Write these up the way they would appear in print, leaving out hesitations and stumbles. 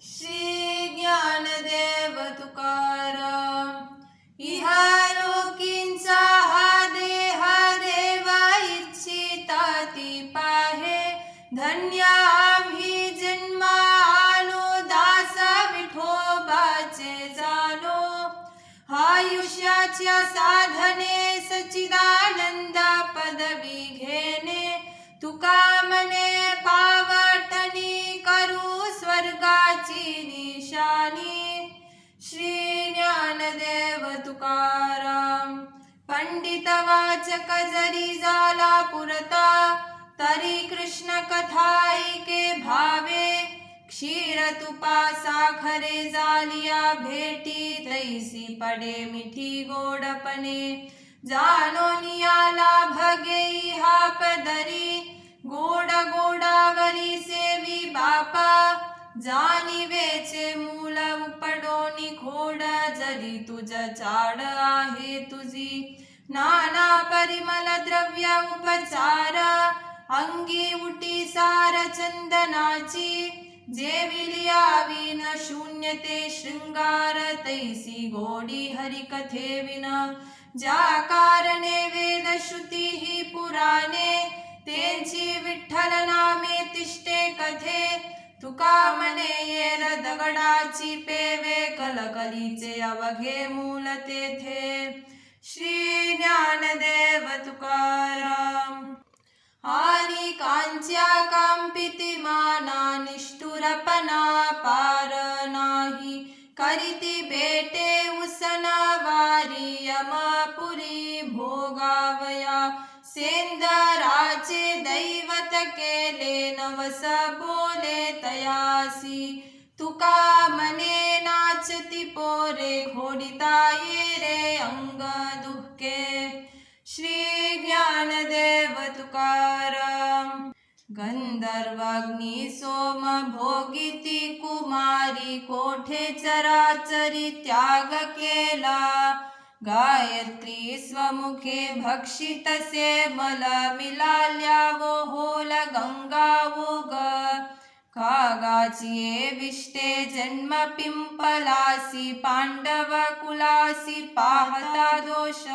श्री ज्ञानदेव तुकाराम. इहालोकींचा हा देह देवा इच्छिता ती पाहे. धन्य आम्ही जन्मा आलो दासा विठोबाचे झालो. आयुष्याच्या साधने सच्चिदानंद पदवी घेणे. तुका मने पावटणी करू स्वर्गाची निशाणी. श्री ज्ञानदेव तुकाराम. पंडित वाचक जरी झाला पुरता तरी कृष्ण कथा ऐके भावे. क्षीर तुपा साखरे झालिया भेटी तैसी पडे मिठी गोडपणे. जानो नियाला भगेई हा पदरी गोड गोडावरी सेवी बापा. जाणीवेचे मूल उपडोनी खोड जरी तुझ चाड आहे तुझी. नाना परिमल द्रव्य उपचार अंगी उटी सार चंदनाची. जेविलियावी न शून्यते शृंगार तैसी गोडी हरिकथे विन. ज्या कारणे वेद श्रुती ही पुराणे त्यांची विठ्ठल नामे तिष्ठे कथे. तुका मने येर दगडाची पेवे कलकलीचे अवघे मूल तेथे. श्री ज्ञानदेव तुकाराम. आणि कांच्या कांपिती माना निष्ठुरपणा पार नाही. करीती बेटे उसनवारी यमपुरी भोगावया. सेंदराचे दैवत केले नवस बोले तयासी. तुका मने नाचती पोरे घोडिता ये रे अंग दुःखे. श्री ज्ञानदेव तुकाराम. गंधर्वाग्नी सोम भोगिती कुमारी कोठे चराचरी त्याग केला. गायत्री स्वमुखे भक्षितसे मल मिलाल्या वो होल गंगा ओग. कागाची विष्टे जन्म पिंपलासी पांडव कुलासी पाहता दोष.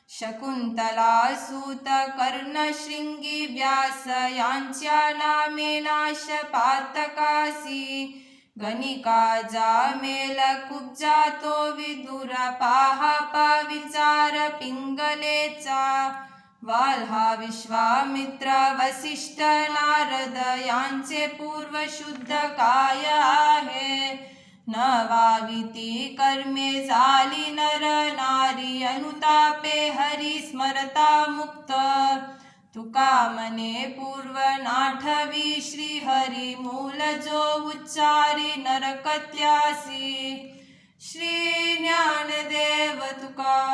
शकुंतला सूत कर्ण शृंगी व्यास यांच्या नामे नाश पातकासी. गणिका जामेल कुब्जा तो विदुर पाहा विचार पिंगलेचा. वाल्हा विश्वामित्र वसिष्ठ नारद यांचे पूर्व शुद्ध काय आहे. नवाविती कर्मे झाली नर नारी अनुतापे हरी स्मरता मुक्त. तुका मने पूर्व नाठवी श्री हरी मूल जो उच्चारी नरकत्यासी. श्री ज्ञानदेव तुकाराम.